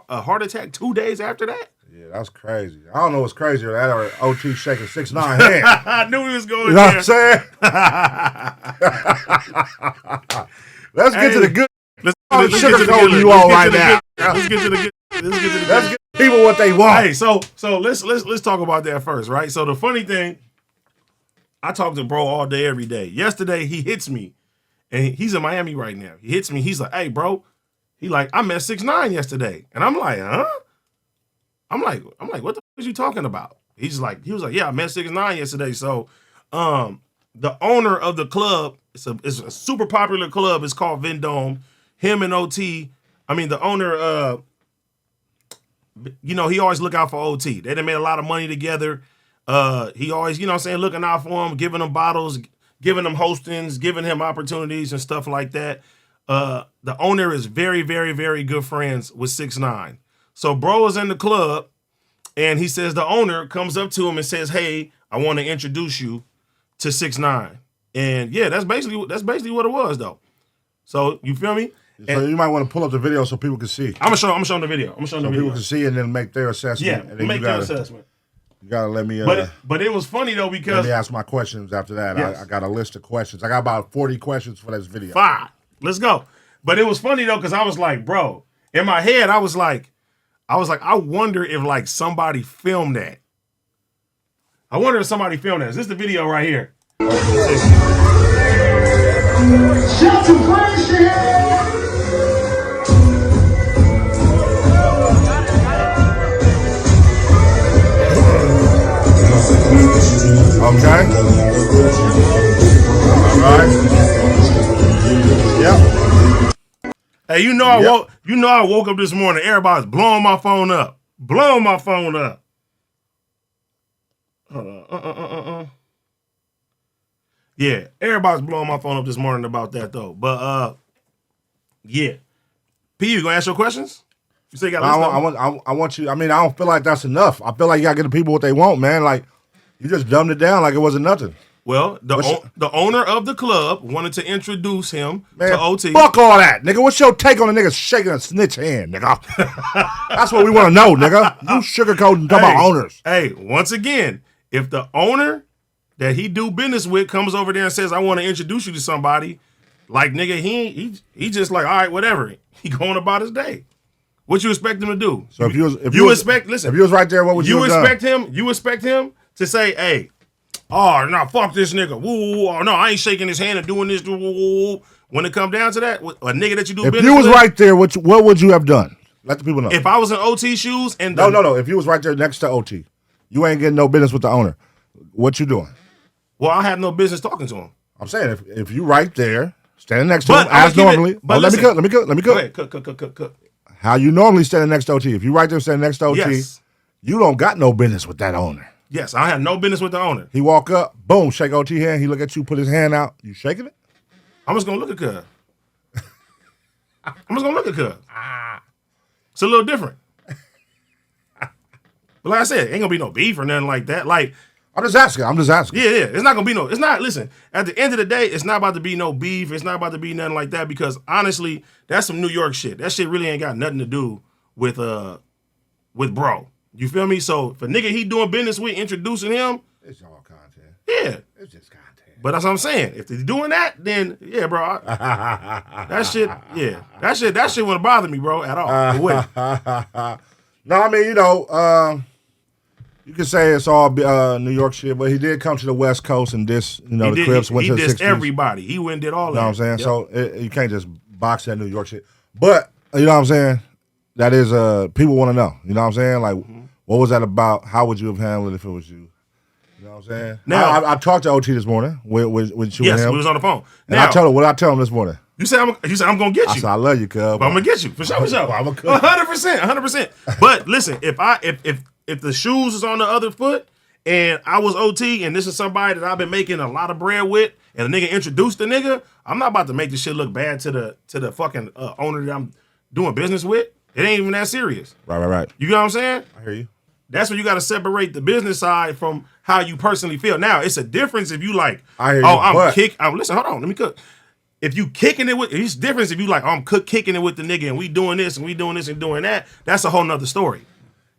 a heart attack 2 days after that. Yeah, that's crazy. I don't know what's crazier, that or OT shaking 6ix9ine hand. I knew he was going. You know what I'm saying? Let's get to the good. Let's sugarcoat you all right now. Let's get to the good. Let's give people what they want. Hey, so let's talk about that first, right? So the funny thing, I talk to bro all day, every day. Yesterday he hits me, and he's in Miami right now. He hits me. He's like, "Hey, bro," he like, "I met 6ix9ine yesterday," and I'm like, "Huh?" I'm like, "What the fuck is you talking about?" He was like, "Yeah, I met 6ix9ine yesterday." So, the owner of the club, it's a super popular club. It's called Vendome. Him and OT. I mean, the owner. He always look out for OT. They done made a lot of money together. He always, looking out for him, giving him bottles, giving him hostings, giving him opportunities and stuff like that. The owner is very, very, very good friends with 6ix9ine. So bro is in the club, and he says the owner comes up to him and says, "Hey, I want to introduce you to 6ix9ine." And yeah, that's basically what it was though. So you feel me? So you might want to pull up the video so people can see. I'm gonna show them the video. So people can see and then make their assessment. Yeah, and then make their assessment. You gotta let me. But it was funny though because let me ask my questions after that. Yes. I got a list of questions. I got about 40 questions for this video. 5. Let's go. But it was funny though because I was like, bro, in my head I was like, I wonder if like somebody filmed that. I wonder if somebody filmed that. Is this the video right here? Shout to Wilshire! Okay. All right. Yep. Hey, I woke up this morning. Everybody's blowing my phone up. Yeah, everybody's blowing my phone up this morning about that though. But yeah. P, you gonna ask your questions? You say you got a list I want you. I mean, I don't feel like that's enough. I feel like you gotta give the people what they want, man. Like you just dumbed it down like it wasn't nothing. Well, the owner of the club wanted to introduce him to OT. Fuck all that, nigga. What's your take on a nigga shaking a snitch hand, nigga? That's what we want to know, nigga. You sugarcoating talking about owners. Hey, once again, if the owner that he do business with comes over there and says, "I want to introduce you to somebody," like nigga, he just like, all right, whatever. He going about his day. What you expect him to do? So if you was right there, what would you expect him? You expect him to say, "Hey, oh no, fuck this nigga. Woo, oh, no, I ain't shaking his hand and doing this." Woo. When it come down to that, a nigga that you do business with. If you was right there, what would you have done? Let the people know. If I was in OT shoes and no. If you was right there next to OT, you ain't getting no business with the owner. What you doing? Well, I have no business talking to him. I'm saying if you right there, standing next to him as normally. But let me cook. Go ahead, cook. How you normally standing next to OT? If you right there standing next to OT, yes. You don't got no business with that owner. Yes, I have no business with the owner. He walk up, boom, shake OT hand. He look at you, put his hand out. You shaking it? I'm just gonna look at cuz. It's a little different. But like I said, ain't gonna be no beef or nothing like that. Like I'm just asking. Yeah. It's not gonna be no. It's not. Listen. At the end of the day, it's not about to be no beef. It's not about to be nothing like that because honestly, that's some New York shit. That shit really ain't got nothing to do with bro. You feel me? So if a nigga he doing business with introducing him, it's all content. Yeah, it's just content. But that's what I'm saying. If they're doing that, then yeah, bro. That shit wouldn't bother me, bro, at all. No, I mean you could say it's all New York shit, but he did come to the West Coast and the Crips went to the 60s. He dissed everybody. He went and did all that. You know what I'm saying? Yep. So you can't just box that New York shit. But, you know what I'm saying? That is, people want to know. You know what I'm saying? Like, what was that about? How would you have handled it if it was you? You know what I'm saying? Now, I talked to OT this morning with you and him. Yes, we was on the phone. And I told him, what did I tell him this morning? You said I'm gonna get you. I said I love you, cuz. But I'm gonna get you for sure. I'm a 100%. But listen, if the shoes is on the other foot and I was OT and this is somebody that I've been making a lot of bread with and a nigga introduced the nigga, I'm not about to make this shit look bad to the fucking owner that I'm doing business with. It ain't even that serious. Right. You know what I'm saying? I hear you. That's when you got to separate the business side from how you personally feel. Now, it's a difference if you like, I hear I'm kick. Listen, hold on, let me cook. if you kicking it with, it's different if you like, I'm kicking it with the nigga and we doing this and we doing this and doing that. That's a whole nother story.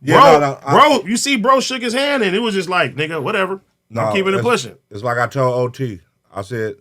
Yeah, bro, you see, bro shook his hand and it was just like, nigga, whatever. I'm keeping it pushing. It's like I told OT. I said,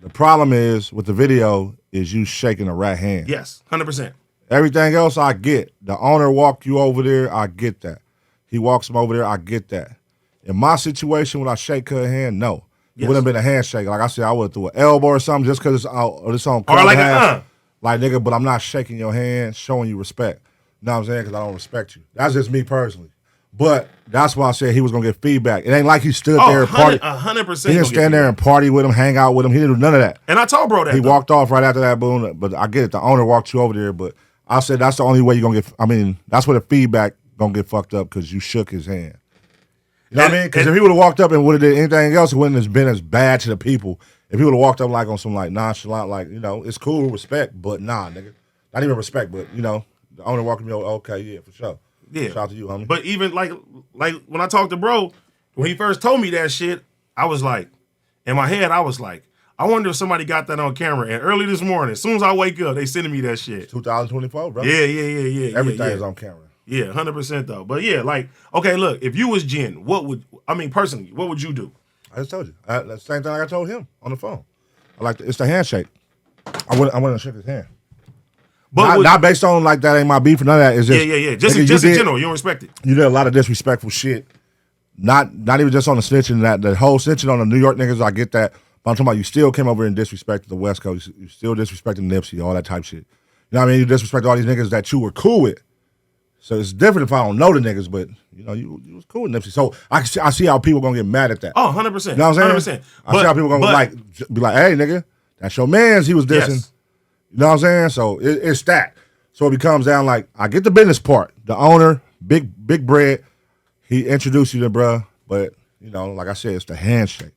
the problem is with the video is you shaking a rat hand. Yes, 100%. Everything else I get. The owner walked you over there, I get that. He walks him over there, I get that. In my situation, when I shake her hand, no. It wouldn't have been a handshake. Like I said, I would have threw an elbow or something just because it's on or like a Like, nigga, but I'm not shaking your hand, showing you respect. You know what I'm saying? Because I don't respect you. That's just me personally. But that's why I said he was going to get feedback. It ain't like he stood there and party. 100%. He didn't stand there and party with him, hang out with him. He didn't do none of that. And I told bro that. He walked off right after that, boom. But I get it. The owner walked you over there. But I said that's the only way you're going to get, that's where the feedback going to get fucked up because you shook his hand. You know what I mean? Because if he would have walked up and would have did anything else, it wouldn't have been as bad to the people. If he would have walked up like on some like nonchalant, like, it's cool, respect, but nah, nigga. Not even respect, but, the owner walking me over, okay, yeah, for sure. Yeah. Shout out to you, homie. But even like when I talked to bro, when he first told me that shit, I was like, in my head, I was like, I wonder if somebody got that on camera. And early this morning, as soon as I wake up, they sending me that shit. 2024, bro. Yeah. Everything is on camera. Yeah, 100% though. But yeah, like, okay, look, if you was Jen, personally, what would you do? I just told you. That's the same thing I told him on the phone. It's the handshake. I wouldn't have shook his hand. But not based on like that ain't my beef or none of that. It's just yeah. Just in general, you don't respect it. You did a lot of disrespectful shit. Not even just on the snitching, the whole snitching on the New York niggas, I get that. But I'm talking about you still came over and disrespected the West Coast. You still disrespecting Nipsey, all that type shit. You know what I mean? You disrespect all these niggas that you were cool with. So it's different if I don't know the niggas, but you was cool with Nipsey. So I see how people gonna get mad at that. Oh, 100%. You know what I'm saying? 100%. I see how people gonna be like, hey nigga, that's your man's he was dissing. Yes. You know what I'm saying? So it's that. So it becomes down like, I get the business part. The owner, big bread, he introduced you to bruh, but, like I said, it's the handshake.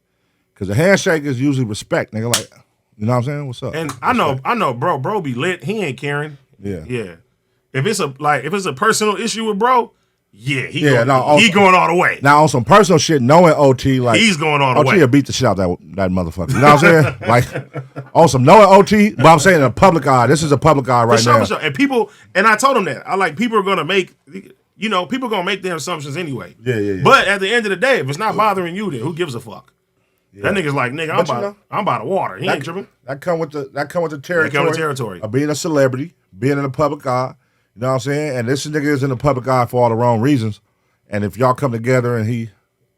Because the handshake is usually respect, nigga. Like, you know what I'm saying? What's up? And I know, bro be lit. He ain't caring. Yeah. If it's a personal issue with bro, he going all the way. Now on some personal shit, knowing OT, like he's going all the way. OT will beat the shit out that motherfucker. You know what I'm saying? Like on some knowing OT, but I'm saying in a public eye. This is a public eye right now. For sure. And I told him that. People are gonna make people gonna make their assumptions anyway. Yeah. But at the end of the day, if it's not bothering you, then who gives a fuck? Yeah. That nigga's like, nigga, I'm by the water. He ain't tripping. That come with the territory. That come with territory. Of being a celebrity, being in the public eye. You know what I'm saying? And this nigga is in the public eye for all the wrong reasons. And if y'all come together and he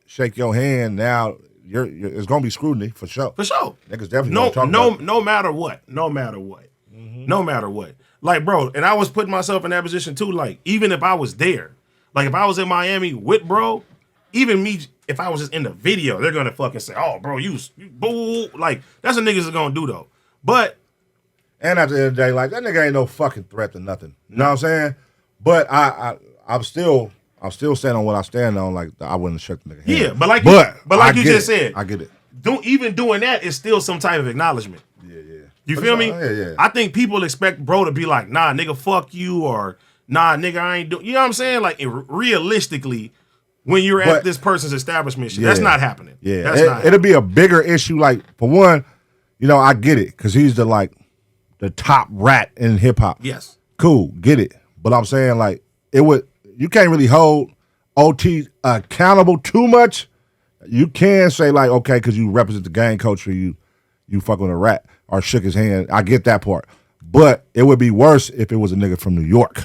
shake your hand, now it's gonna be scrutiny for sure. For sure. Niggas definitely gonna talk about it. No matter what. Mm-hmm. No matter what. Like, bro, and I was putting myself in that position too. Like, even if I was there, like if I was in Miami with bro, even me, if I was just in the video, they're gonna fucking say, "Oh, bro, you boo." Like, that's what niggas are gonna do though. But and at the end of the day, like that nigga ain't no fucking threat to nothing. You know what I'm saying? But I'm still standing on what I stand on. Like I wouldn't have shook the nigga hand. Yeah, but like you just said, I get it. Even doing that is still some type of acknowledgement. Yeah. You feel me? Yeah. I think people expect bro to be like, nah, nigga, fuck you, or nah, nigga, I ain't doing. You know what I'm saying? Like realistically, when you're at this person's establishment, shit, that's not happening. Yeah, it'll be a bigger issue. Like for one, I get it because he's the top rat in hip hop. Yes. Cool, get it. But I'm saying like you can't really hold OT accountable too much. You can say like, okay, because you represent the gang culture, you fuck with a rat or shook his hand. I get that part. But it would be worse if it was a nigga from New York.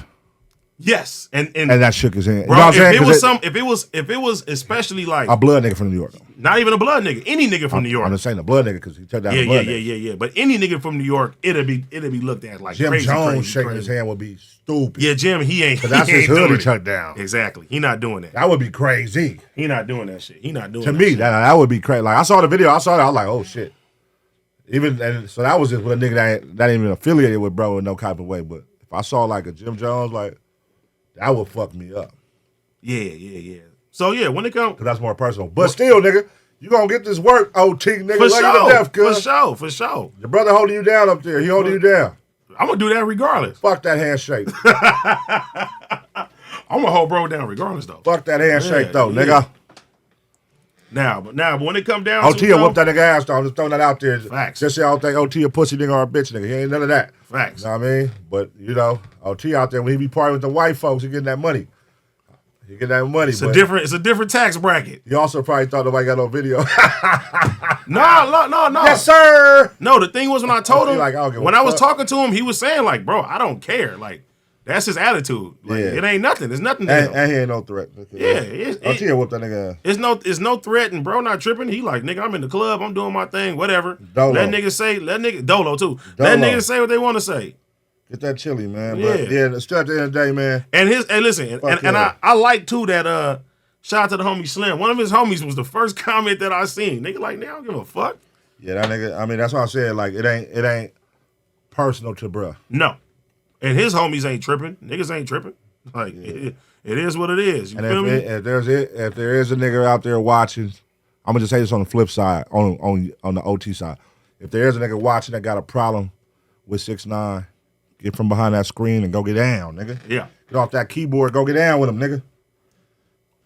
Yes, and that shook his hand. Bro, you know what I'm saying? If it was especially like a blood nigga from New York, not even a blood nigga, any nigga from New York. I'm just saying a blood nigga because he took down a blood nigga. Yeah. But any nigga from New York, it'll be looked at like Jim crazy, Jones shaking his hand would be stupid. Yeah, Jim, he ain't. Because that's his hood he took down. Exactly, he not doing that. That would be crazy. He not doing that shit. He not doing. To that me, shit. that would be crazy. Like I saw the video, I was like, oh shit. So that was just with a nigga that ain't even affiliated with bro in no type of way. But if I saw like a Jim Jones, like that would fuck me up. Yeah. So yeah, when it comes, because that's more personal. But still, nigga, you gonna get this work, OT, nigga. For sure. For sure. Your brother holding you down up there. He holding you down. I'm gonna do that regardless. Fuck that handshake. I'm gonna hold bro down regardless though. Fuck that handshake though, nigga. Now, but when it come down OT to will whoop that nigga ass though. I'm just throwing that out there. Facts. Just say I don't think OT a pussy nigga or a bitch nigga. He ain't none of that. Facts. You know what I mean? But you know, OT out there when he be partying with the white folks, he getting that money. He getting that money. It's a different tax bracket. He also probably thought nobody got no video. No. Yes, sir. No, the thing was when I told him, Like, I don't give a when I was fuck. talking to him, he was saying like, bro, I don't care. Like, that's his attitude. Like, Yeah. it ain't nothing. There's nothing there. And he ain't no threat. Yeah, OT will whoop that nigga ass. It's no threat, and bro not tripping. He like, nigga, I'm in the club, I'm doing my thing, whatever. Dolo. Let niggas Dolo too. Dolo. Let niggas say what they want to say. Get that chili, man. Yeah. But yeah, still at the end of the day, man. And listen, Fuck and yeah. I like too that shout out to the homie Slim. One of his homies was the first comment that I seen. Nigga like, I don't give a fuck. Yeah, that nigga. I mean, that's why I said like it ain't personal to bruh. No. And his homies ain't tripping. Niggas ain't tripping. Like it is what it is. You And feel me? if there is a nigga out there watching, I'm gonna just say this on the flip side, on the OT side. If there is a nigga watching that got a problem with 6ix9ine, get from behind that screen and go get down, nigga. Yeah. Get off that keyboard, go get down with him, nigga.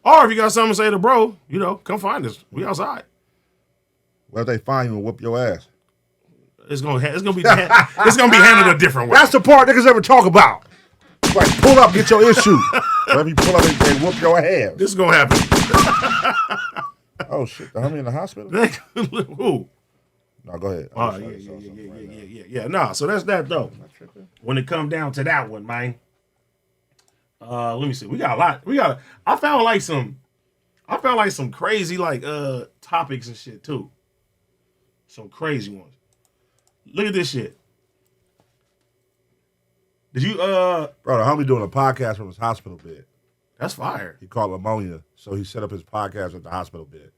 Or if you got something to say to bro, come find us. We outside. What if they find you and whoop your ass? It's gonna be handled a different way. That's the part niggas ever talk about. Like, pull up, get your issue. Let me pull up and whoop your ass. This is gonna happen. Oh shit, the homie in the hospital? Who? No, go ahead. Oh, yeah. Nah, so that's that though. When it come down to that one, man. Let me see. We got a lot. I found like some crazy like topics and shit too. Some crazy ones. Look at this shit. Did you Bro, the homie doing a podcast from his hospital bed. That's fire. He caught pneumonia, so he set up his podcast at the hospital bed.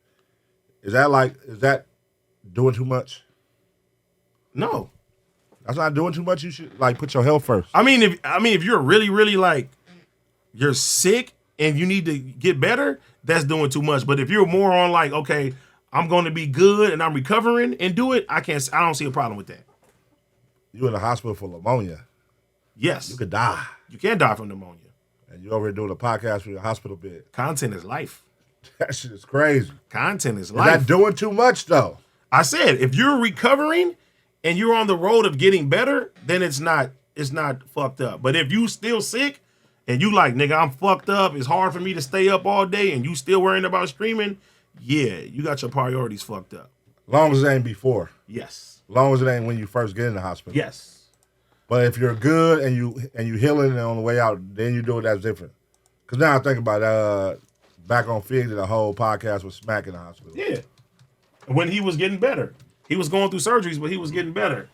Is that doing too much? No. That's not doing too much. You should like put your health first. I mean if you're really, really like you're sick and you need to get better, that's doing too much. But if you're more on like, okay, I'm gonna be good and I'm recovering and do it, I don't see a problem with that. You in the hospital for pneumonia. Yes. You could die. You can die from pneumonia. And you over here doing a podcast from your hospital bed. Content is life. That shit is crazy. Content is Is life. that doing too much though? I said, if you're recovering and you're on the road of getting better, then it's not fucked up. But if you still sick and you like, nigga, I'm fucked up, it's hard for me to stay up all day and you still worrying about streaming, yeah, you got your priorities fucked up. Long as it ain't before. Yes. Long as it ain't when you first get in the hospital. Yes. But if you're good and you healing and on the way out, then you do it, that's different. Cause now I think about back on Fig did a whole podcast with Smack in the hospital. Yeah. When he was getting better. He was going through surgeries, but he was getting better.